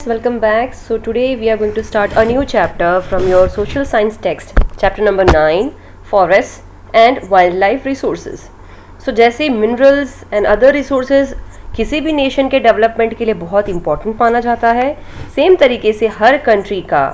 Welcome back. So today we are going to start a new chapter from your social science text, chapter number 9, forests and wildlife resources. So जैसे minerals and other resources किसी भी nation के development के लिए बहुत important माना जाता है, सेम तरीके से हर कंट्री का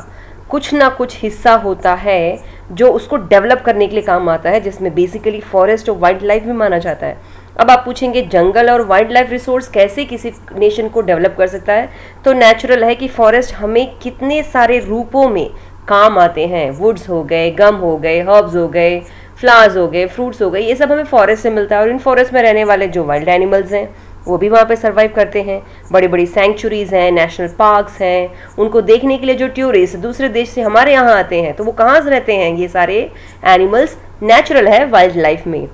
कुछ ना कुछ हिस्सा होता है जो उसको डेवलप करने के लिए काम आता है, जिसमें बेसिकली फॉरेस्ट और वाइल्ड लाइफ भी माना जाता है। अब आप पूछेंगे जंगल और वाइल्ड लाइफ रिसोर्स कैसे किसी नेशन को डेवलप कर सकता है, तो नेचुरल है कि फॉरेस्ट हमें कितने सारे रूपों में काम आते हैं। वुड्स हो गए, गम हो गए, हर्ब्स हो गए, फ्लावर्स हो गए, फ्रूट्स हो गए, ये सब हमें फॉरेस्ट से मिलता है। और इन फॉरेस्ट में रहने वाले जो वाइल्ड एनिमल्स हैं वो भी वहाँ पे सर्वाइव करते हैं। बड़ी बड़ी सेंचुरीज हैं, नेशनल पार्क्स हैं, उनको देखने के लिए जो टूरिस्ट दूसरे देश से हमारे यहाँ आते हैं तो वो कहाँ से रहते हैं, ये सारे एनिमल्स नेचुरल है वाइल्ड लाइफ में।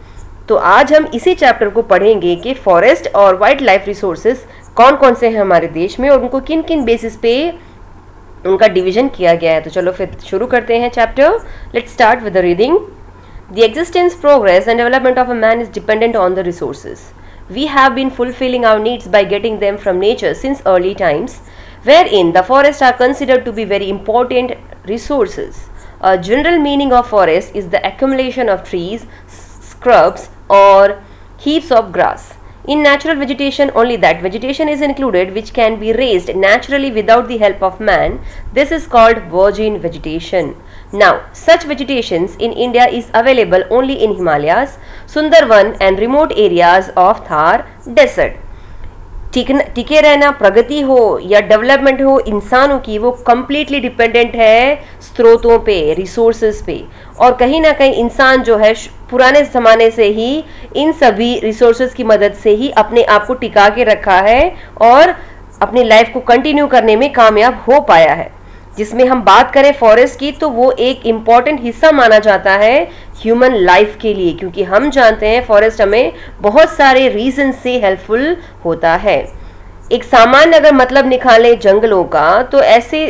तो आज हम इसी चैप्टर को पढ़ेंगे कि फॉरेस्ट और वाइल्ड लाइफ रिसोर्सेज कौन कौन से हैं हमारे देश में और उनको किन किन बेसिस पे उनका डिवीजन किया गया है। तो चलो फिर शुरू करते हैं chapter. Let's start with the reading. The existence, progress and development of a man is dependent on the resources. We have been fulfilling our needs by getting them from nature since early times, wherein the forests are considered to be very important resources. A general meaning of forest is the accumulation of trees, scrubs, or heaps of grass. In natural vegetation, only that vegetation is included which can be raised naturally without the help of man. This is called virgin vegetation. Now, such vegetations in India is available only in Himalayas, Sundarban and remote areas of Thar desert. टिके रहना, प्रगति हो या development हो इंसानों की, वो completely dependent है स्रोतों पे, रिसोर्सेज पे। और कहीं ना कहीं इंसान जो है पुराने ज़माने से ही इन सभी रिसोर्सेज की मदद से ही अपने आप को टिका के रखा है और अपनी लाइफ को कंटिन्यू करने में कामयाब हो पाया है। जिसमें हम बात करें फॉरेस्ट की तो वो एक इम्पॉर्टेंट हिस्सा माना जाता है ह्यूमन लाइफ के लिए, क्योंकि हम जानते हैं फॉरेस्ट हमें बहुत सारे रीजन से हेल्पफुल होता है। एक सामान्य अगर मतलब निकालें जंगलों का तो ऐसे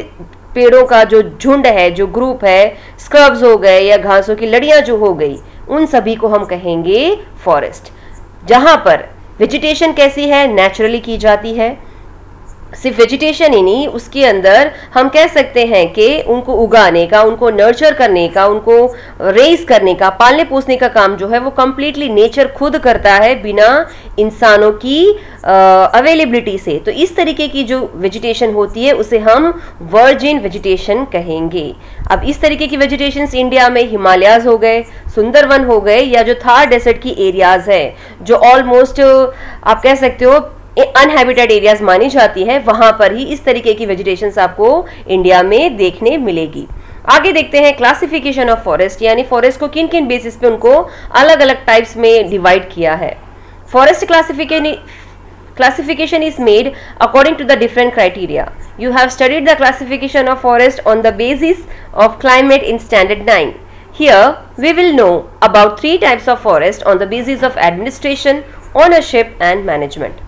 पेड़ों का जो झुंड है, जो ग्रुप है, स्क्रब्स हो गए या घासों की लड़ियां जो हो गई, उन सभी को हम कहेंगे फॉरेस्ट। जहां पर वेजिटेशन कैसी है, नेचुरली की जाती है। सिर्फ वेजिटेशन ही नहीं, उसके अंदर हम कह सकते हैं कि उनको उगाने का, उनको नर्चर करने का, उनको रेस करने का, पालने पोसने का काम जो है वो कम्प्लीटली नेचर खुद करता है बिना इंसानों की अवेलेबिलिटी से। तो इस तरीके की जो वेजिटेशन होती है उसे हम वर्जिन वेजिटेशन कहेंगे। अब इस तरीके की वेजिटेशंस इंडिया में हिमालयाज हो गए, सुंदरवन हो गए, या जो थार डेजर्ट की एरियाज है जो ऑलमोस्ट आप कह सकते हो अनहैबिटेड एरियाज मानी जाती है, वहां पर ही इस तरीके की वेजिटेशंस आपको इंडिया में देखने मिलेगी। आगे देखते हैं क्लासिफिकेशन ऑफ फॉरेस्ट, यानी फॉरेस्ट को किन किन बेसिस पे उनको अलग अलग टाइप्स में डिवाइड किया है। Forest classification is made according to the different criteria. You have studied the classification of forest on the basis of climate in standard 9. Here we will know about 3 types of forest on the basis of administration, ownership and management.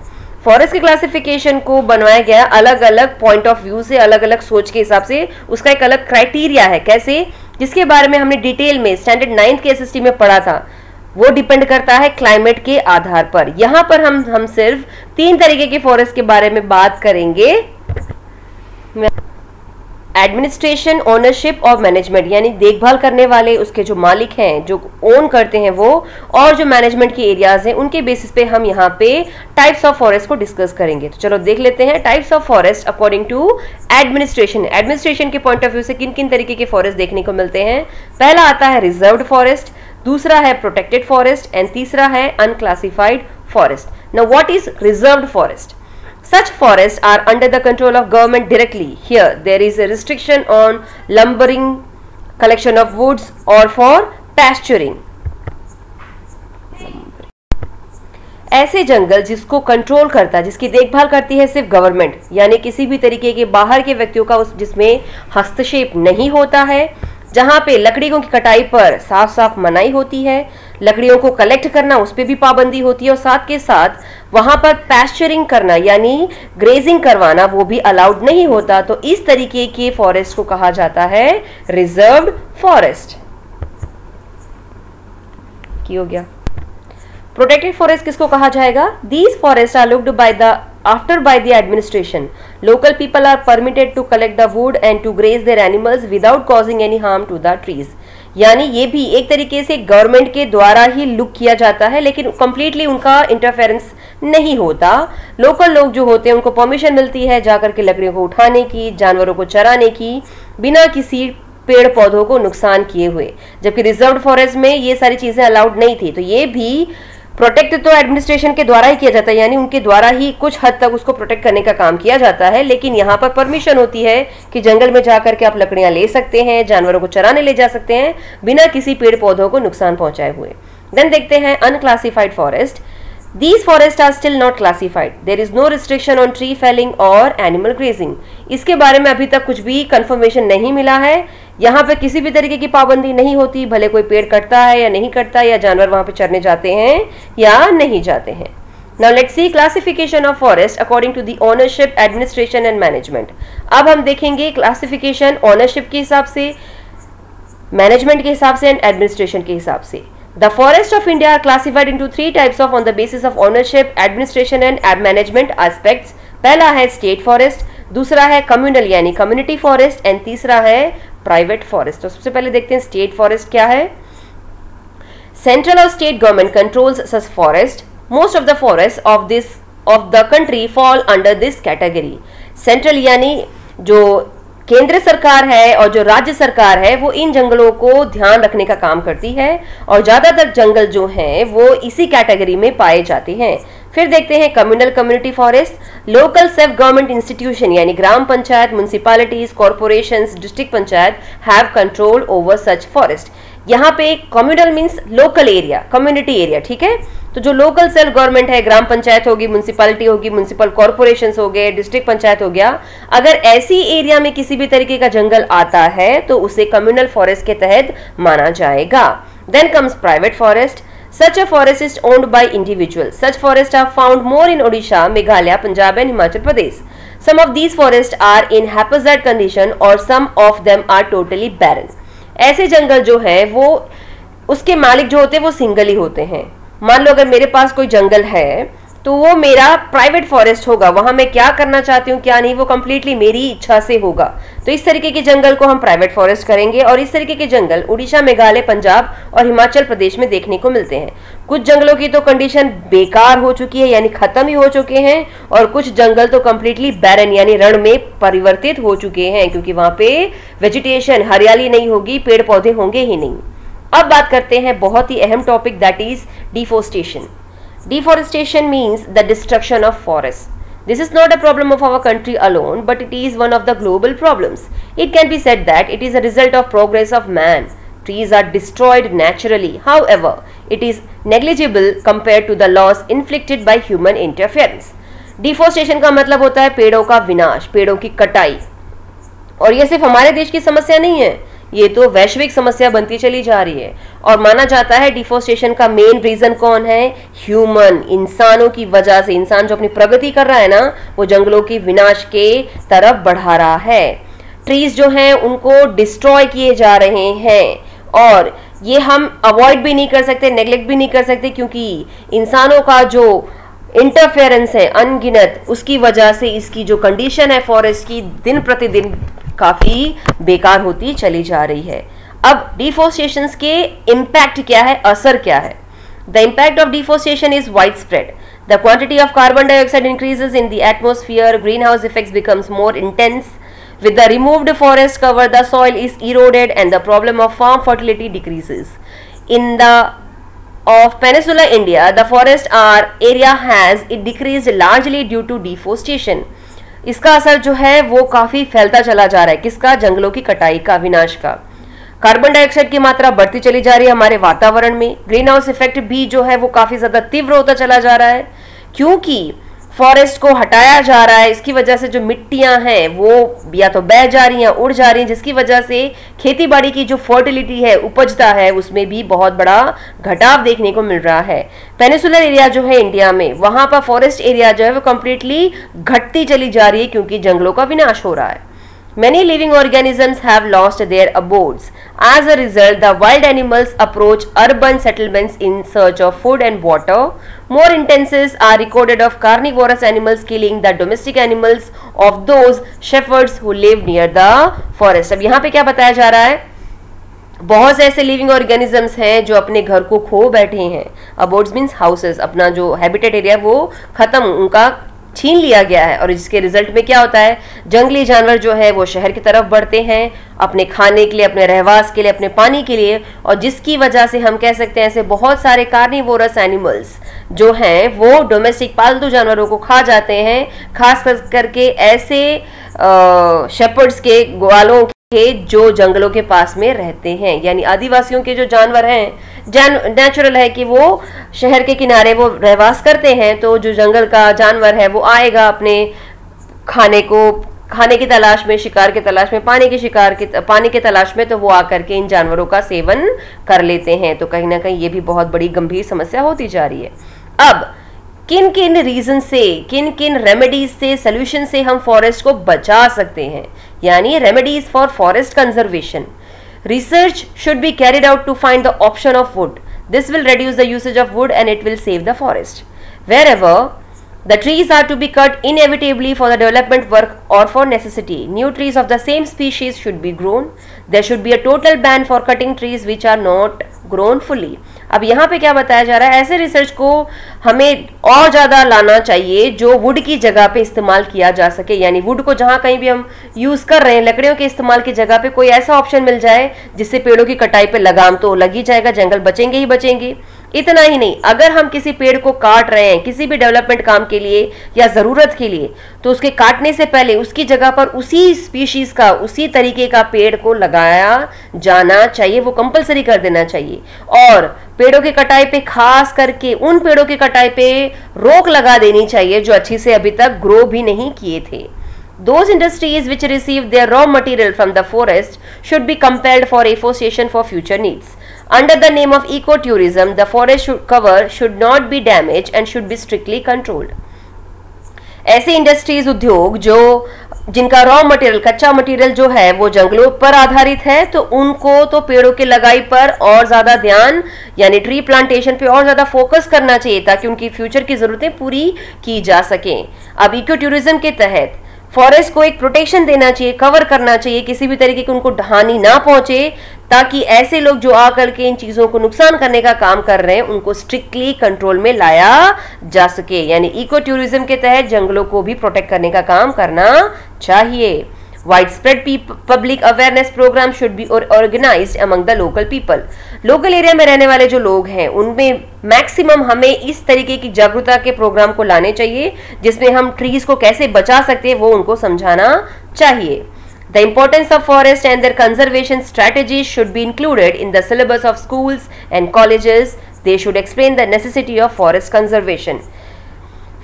Forest के classification को बनवाया गया अलग अलग point of view से, अलग अलग सोच के हिसाब से। उसका एक अलग क्राइटेरिया है, कैसे, जिसके बारे में हमने डिटेल में स्टैंडर्ड 9 के एसएसटी में पढ़ा था। वो डिपेंड करता है क्लाइमेट के आधार पर। यहाँ पर हम सिर्फ 3 तरीके के फॉरेस्ट के बारे में बात करेंगे, एडमिनिस्ट्रेशन, ओनरशिप और मैनेजमेंट, यानी देखभाल करने वाले, उसके जो मालिक हैं, जो ओन करते हैं वो, और जो मैनेजमेंट की एरियाज हैं, उनके बेसिस पे हम यहाँ पे टाइप्स ऑफ फॉरेस्ट को डिस्कस करेंगे। तो चलो देख लेते हैं types of forest according to administration. Administration के पॉइंट ऑफ व्यू से किन किन तरीके के फॉरेस्ट देखने को मिलते हैं। पहला आता है रिजर्व्ड फॉरेस्ट, दूसरा है प्रोटेक्टेड फॉरेस्ट एंड तीसरा है unclassified forest. Now what is reserved forest? Such forests are under the control of government directly. Here there is a restriction on lumbering, collection of woods or for pasturing. ऐसे जंगल जिसको control करता है, जिसकी देखभाल करती है सिर्फ गवर्नमेंट, यानी किसी भी तरीके के बाहर के व्यक्तियों का जिसमें हस्तक्षेप नहीं होता है, जहाँ पे लकड़ियों की कटाई पर साफ साफ मनाही होती है, लकड़ियों को कलेक्ट करना उस पर भी पाबंदी होती है, और साथ के साथ वहां पर पैस्चरिंग करना यानी ग्रेजिंग करवाना वो भी अलाउड नहीं होता। तो इस तरीके के फॉरेस्ट को कहा जाता है रिजर्व्ड फॉरेस्ट। की हो गया। प्रोटेक्टेड फॉरेस्ट किसको कहा जाएगा? These forest are looked by the after by the administration. Local people are permitted to collect the wood and to graze their animals without causing any harm to the trees. यानी ये भी एक तरीके से government के द्वारा ही look किया जाता है, लेकिन कंप्लीटली उनका इंटरफेरेंस नहीं होता. लोकल लोग जो होते हैं उनको परमिशन मिलती है जाकर के लकड़ियों को उठाने की, जानवरों को चराने की, बिना किसी पेड़ पौधों को नुकसान किए हुए. जबकि रिजर्व्ड फॉरेस्ट में ये सारी चीजें अलाउड नहीं थी. तो ये भी प्रोटेक्ट तो एडमिनिस्ट्रेशन के द्वारा ही किया जाता है, यानी उनके द्वारा ही कुछ हद तक उसको प्रोटेक्ट करने का काम किया जाता है. लेकिन यहाँ पर परमिशन होती है कि जंगल में जाकर के आप लकड़ियां ले सकते हैं, जानवरों को चराने ले जा सकते हैं बिना किसी पेड़ पौधों को नुकसान पहुंचाए हुए. देन देखते हैं unclassified forest. These forests are still not classified. There is no restriction on tree felling or animal grazing. इसके बारे में अभी तक कुछ भी कंफर्मेशन नहीं मिला है. यहाँ पे किसी भी तरीके की पाबंदी नहीं होती, भले कोई पेड़ कटता है या नहीं कटता, या जानवर वहाँ पे चरने जाते हैं या नहीं जाते हैं. Now let's see classification of forest according to the ownership, administration and management. अब हम देखेंगे क्लासिफिकेशन ओनरशिप के हिसाब से, मैनेजमेंट के हिसाब से एंड एडमिनिस्ट्रेशन के हिसाब से. The forests of India are classified into three types of on the basis of ownership, administration and management aspects. पहला है स्टेट फॉरेस्ट, दूसरा है कम्युनल यानी कम्युनिटी फॉरेस्ट एंड तीसरा है प्राइवेट फॉरेस्ट. तो सबसे पहले देखते हैं स्टेट फॉरेस्ट क्या है. सेंट्रल और state government controls such forest. Most of the forest of the country fall under this category. Central यानी जो केंद्र सरकार है और जो राज्य सरकार है वो इन जंगलों को ध्यान रखने का काम करती है, और ज्यादातर जंगल जो हैं वो इसी कैटेगरी में पाए जाते हैं. फिर देखते हैं communal community forest. Local self government institution यानी gram panchayat, municipalities, corporations, district panchayat have control over such forest. यहाँ पे communal means local area, community area, ठीक है. तो जो लोकल सेल्फ गवर्नमेंट है, ग्राम पंचायत होगी, म्युनिसिपैलिटी होगी, म्युनिसिपल कॉर्पोरेशन हो गए, डिस्ट्रिक्ट पंचायत हो गया, अगर ऐसी एरिया में किसी भी तरीके का जंगल आता है तो उसे कम्युनल फॉरेस्ट के तहत माना जाएगा. Then comes private forest. Such a forest is owned by individuals. Such forests are found more in Odisha, Meghalaya, Punjab and Himachal Pradesh. Some of these forests are in haphazard condition or some of them are totally barren. ऐसे जंगल जो है वो उसके मालिक जो होते हैं वो सिंगल ही होते हैं. मान लो अगर मेरे पास कोई जंगल है तो वो मेरा प्राइवेट फॉरेस्ट होगा, वहां मैं क्या करना चाहती हूँ क्या नहीं वो कंप्लीटली मेरी इच्छा से होगा. तो इस तरीके के जंगल को हम प्राइवेट फॉरेस्ट करेंगे, और इस तरीके के जंगल उड़ीसा, मेघालय, पंजाब और हिमाचल प्रदेश में देखने को मिलते हैं. कुछ जंगलों की तो कंडीशन बेकार हो चुकी है यानी खत्म ही हो चुके हैं, और कुछ जंगल तो कंप्लीटली बैरन यानी रण में परिवर्तित हो चुके हैं, क्योंकि वहां पे वेजिटेशन, हरियाली नहीं होगी, पेड़ पौधे होंगे ही नहीं. अब बात करते हैं बहुत ही अहम topic, that is deforestation. Deforestation means the destruction of forests. This is not a problem of our country alone, but it is one of the global problems. It can be said that it is a result of progress of man. Trees are destroyed naturally. However, it is negligible compared to the loss inflicted by human interference. Deforestation का मतलब होता है पेड़ों का विनाश, पेड़ों की कटाई. और ये सिर्फ हमारे देश की समस्या नहीं है, ये तो वैश्विक समस्या बनती चली जा रही है. और माना जाता है डिफोरेस्टेशन का मेन रीजन कौन है? ह्यूमन, इंसानों की वजह से. इंसान जो अपनी प्रगति कर रहा है ना, वो जंगलों की विनाश के तरफ बढ़ा रहा है. ट्रीज जो हैं उनको डिस्ट्रॉय किए जा रहे हैं, और ये हम अवॉइड भी नहीं कर सकते, नेग्लेक्ट भी नहीं कर सकते, क्योंकि इंसानों का जो इंटरफेरेंस है अनगिनत, उसकी वजह से इसकी जो कंडीशन है फॉरेस्ट की दिन प्रतिदिन काफी बेकार होती चली जा रही है. अब डिफोरेस्टेशन के इम्पैक्ट क्या है, असर क्या है? The impact of deforestation is wide spread. The quantity of carbon dioxide increases in the atmosphere, green house effects becomes more intense. With the removed forest cover, the soil is eroded and the problem of farm fertility decreases. In the of Peninsular India, the forest area has it decreased largely due to deforestation. इसका असर जो है वो काफी फैलता चला जा रहा है. किसका? जंगलों की कटाई का, विनाश का. कार्बन डाइऑक्साइड की मात्रा बढ़ती चली जा रही है हमारे वातावरण में. ग्रीन हाउस इफेक्ट भी जो है वो काफी ज्यादा तीव्र होता चला जा रहा है, क्योंकि फॉरेस्ट को हटाया जा रहा है. इसकी वजह से जो मिट्टियां हैं वो या तो बह जा रही हैं, उड़ जा रही हैं, जिसकी वजह से खेती बाड़ी की जो फर्टिलिटी है, उपजता है, उसमें भी बहुत बड़ा घटाव देखने को मिल रहा है. पेनिसुलर एरिया जो है इंडिया में, वहां पर फॉरेस्ट एरिया जो है वो कंप्लीटली घटती चली जा रही है, क्योंकि जंगलों का विनाश हो रहा है. Many living organisms have lost their abodes. As a result, the wild animals approach urban settlements in search of food and water. More instances are recorded of carnivorous animals killing the domestic animals of those shepherds who live near the forest. अब यहाँ पे क्या बताया जा रहा है, बहुत से ऐसे लिविंग ऑर्गेनिजम्स हैं जो अपने घर को खो बैठे हैं. अबोर्ड्स मीन्स हाउसेस, अपना जो हैबिटेट एरिया वो खत्म, उनका छीन लिया गया है. और जिसके रिजल्ट में क्या होता है, जंगली जानवर जो है वो शहर की तरफ बढ़ते हैं अपने खाने के लिए, अपने रहवास के लिए, अपने पानी के लिए. और जिसकी वजह से हम कह सकते हैं ऐसे बहुत सारे कार्निवोरस एनिमल्स जो हैं वो डोमेस्टिक पालतू जानवरों को खा जाते हैं, खास करके ऐसे शेपर्ड्स के, ग्वालों के जो जंगलों के पास में रहते हैं. यानी आदिवासियों के जो जानवर हैं, नेचुरल है कि वो शहर के किनारे वो रहवास करते हैं, तो जो जंगल का जानवर है वो आएगा अपने खाने की तलाश में, शिकार की तलाश में, पानी की तलाश में, तो वो आकर के इन जानवरों का सेवन कर लेते हैं. तो कहीं ना कहीं ये भी बहुत बड़ी गंभीर समस्या होती जा रही है. अब किन किन रीजन से, किन किन रेमेडीज से, सोल्यूशन से हम फॉरेस्ट को बचा सकते हैं, यानी remedies for forest conservation. Research should be carried out to find the option of wood. This will reduce the usage of wood and it will save the forest. Wherever the trees are to be cut inevitably for the development work or for necessity, new trees of the same species should be grown. There should be a total ban for cutting trees which are not grown fully. अब यहाँ पे क्या बताया जा रहा है, ऐसे research को हमें और ज़्यादा लाना चाहिए जो वुड की जगह पे इस्तेमाल किया जा सके. यानी वुड को जहाँ कहीं भी हम यूज़ कर रहे हैं, लकड़ियों के इस्तेमाल की जगह पे कोई ऐसा ऑप्शन मिल जाए जिससे पेड़ों की कटाई पे लगाम तो लग ही जाएगा, जंगल बचेंगे ही बचेंगे. इतना ही नहीं, अगर हम किसी पेड़ को काट रहे हैं किसी भी डेवलपमेंट काम के लिए या ज़रूरत के लिए, तो उसके काटने से पहले उसकी जगह पर उसी स्पीशीज़ का, उसी तरीके का पेड़ को लगाया जाना चाहिए, वो कंपलसरी कर देना चाहिए. और पेड़ों की कटाई पे, खास करके उन पेड़ों की कटाई पे रोक लगा देनी चाहिए जो अच्छी से अभी तक ग्रो भी नहीं किए थे. Those industries which receive their raw material from the forest should be compelled for afforestation for future needs. Under the name of ecotourism, the forest cover should not be damaged and should be strictly controlled. ऐसे industries, उद्योग जो जिनका raw material, कच्चा material जो है वो जंगलों पर आधारित है, तो उनको तो पेड़ों की लगाई पर और ज़्यादा ध्यान, यानी ट्री प्लांटेशन पे और ज़्यादा फोकस करना चाहिए ताकि उनकी फ्यूचर की ज़रूरतें पूरी की जा सकें. अब इको टूरिज्म के तहत फॉरेस्ट को एक प्रोटेक्शन देना चाहिए, कवर करना चाहिए, किसी भी तरीके की उनको हानि ना पहुंचे, ताकि ऐसे लोग जो आकर के इन चीज़ों को नुकसान करने का काम कर रहे हैं उनको स्ट्रिक्टली कंट्रोल में लाया जा सके. यानी इको टूरिज्म के तहत जंगलों को भी प्रोटेक्ट करने का काम करना चाहिए. Widespread public awareness program should be organized among the local people. Local area में रहने वाले जो लोग हैं उनमें मैक्सिमम हमें इस तरीके की जागरूकता के प्रोग्राम को लाने चाहिए जिसमें हम ट्रीज को कैसे बचा सकते हैं वो उनको समझाना चाहिए. The importance of forest and their conservation strategies should be included in the syllabus of schools and colleges. They should explain the necessity of forest conservation.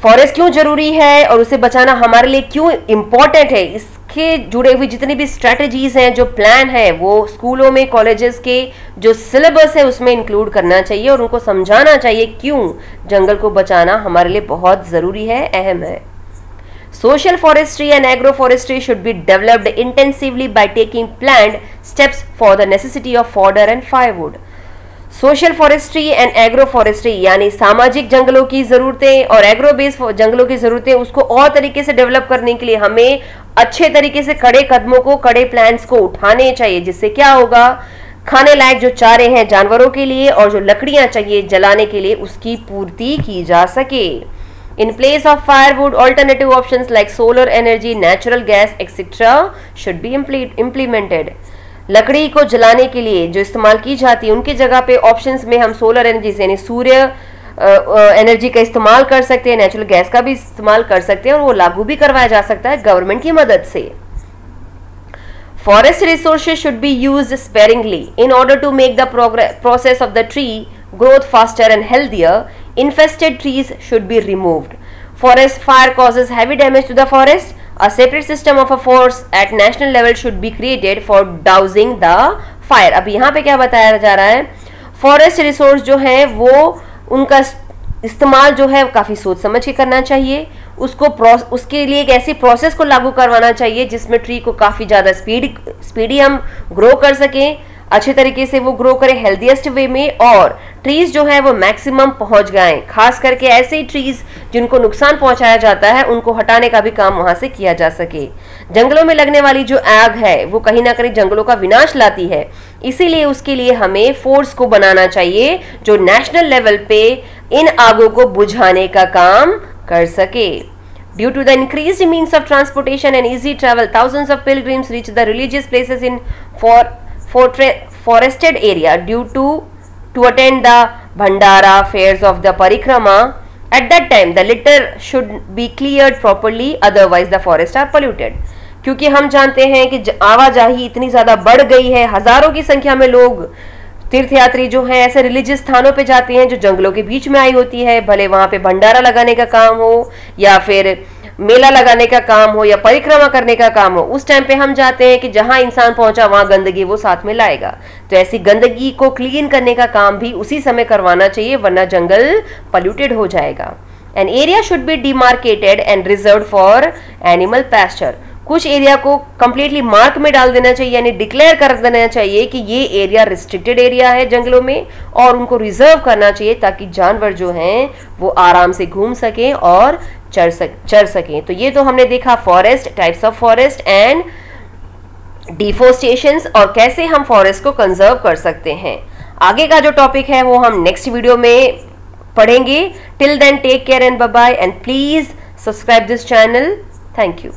Forest क्यों जरूरी है और उसे बचाना हमारे लिए क्यों इम्पोर्टेंट है, इसके जुड़े हुए जितनी भी स्ट्रेटजीज हैं, जो प्लान है, वो स्कूलों में, कॉलेजेस के जो सिलेबस है उसमें इंक्लूड करना चाहिए और उनको समझाना चाहिए क्यों जंगल को बचाना हमारे लिए बहुत ज़रूरी है, अहम है. Social forestry and agroforestry should be developed intensively by taking planned steps for the necessity of fodder and firewood. Social forestry and agro forestry यानी सामाजिक जंगलों की ज़रूरतें और एग्रो बेस्ड जंगलों की ज़रूरतें, उसको और तरीके से डेवलप करने के लिए हमें अच्छे तरीके से कड़े कदमों को, कड़े प्लान्स को उठाने चाहिए, जिससे क्या होगा, खाने लायक जो चारे हैं जानवरों के लिए और जो लकड़ियां चाहिए जलाने के लिए उसकी पूर्ति की जा सके. In place of firewood, alternative options like solar energy, natural gas, etc. should be implemented. लकड़ी को जलाने के लिए जो इस्तेमाल की जाती है उनकी जगह पे ऑप्शंस में हम सोलर एनर्जी यानी सूर्य एनर्जी का इस्तेमाल कर सकते हैं, नेचुरल गैस का भी इस्तेमाल कर सकते हैं और वो लागू भी करवाया जा सकता है गवर्नमेंट की मदद से. Forest resources should be used sparingly in order to make the process of the tree growth faster and healthier. Infested trees should be removed. Forest fire causes heavy damage to the forest. A separate system of a force at national level should be created for dousing the fire. अब यहाँ पे क्या बताया जा रहा है, forest resource जो है वो उनका इस्तेमाल जो है काफ़ी सोच समझ के करना चाहिए. उसके लिए एक ऐसी प्रोसेस को लागू करवाना चाहिए जिसमें ट्री को काफ़ी ज़्यादा स्पीडी हम ग्रो कर सकें. अच्छे तरीके से वो ग्रो करे हेल्दीएस्ट वे में, और ट्रीज जो है वो मैक्सिमम पहुंच गए। खास करके ऐसे ही ट्रीज जिनको नुकसान पहुंचाया जाता है उनको हटाने का भी काम वहां से किया जा सके। जंगलों में लगने वाली जो आग है वो कहीं ना कहीं जंगलों का विनाश लाती है, इसीलिए उसके लिए हमें फोर्स को बनाना चाहिए जो नेशनल लेवल पे इन आगों को बुझाने का काम कर सके। Due to the increased means of transportation and easy travel, thousands of pilgrims reach the religious places in forested area to attend the Bhandara fairs of the Parikrama. At that time, the litter should be cleared properly, otherwise the forests are polluted. क्योंकि हम जानते हैं कि आवाजाही इतनी ज़्यादा बढ़ गई है, हजारों की संख्या में लोग तीर्थयात्री जो हैं ऐसे रिलीजियस स्थानों पे जाते हैं जो जंगलों के बीच में आई होती है, भले वहां पे भंडारा लगाने का काम हो या फिर मेला लगाने का काम हो या परिक्रमा करने का काम हो। उस टाइम पे हम जाते हैं कि जहां इंसान पहुंचा वहां गंदगी वो साथ में लाएगा, तो ऐसी गंदगी को क्लीन करने का काम भी उसी समय करवाना चाहिए, वरना जंगल पोल्यूटेड हो जाएगा। An area should be demarcated and reserve for animal pasture. कुछ एरिया को कंप्लीटली मार्क में डाल देना चाहिए, यानी डिक्लेयर कर देना चाहिए कि ये एरिया रिस्ट्रिक्टेड एरिया है जंगलों में, और उनको रिजर्व करना चाहिए ताकि जानवर जो हैं वो आराम से घूम सकें और चर सकें। तो ये तो हमने देखा forest, types of forest and deforestations, और कैसे हम फॉरेस्ट को कंजर्व कर सकते हैं। आगे का जो टॉपिक है वो हम नेक्स्ट वीडियो में पढ़ेंगे। Till then take care and bye bye, and please subscribe this channel. Thank you.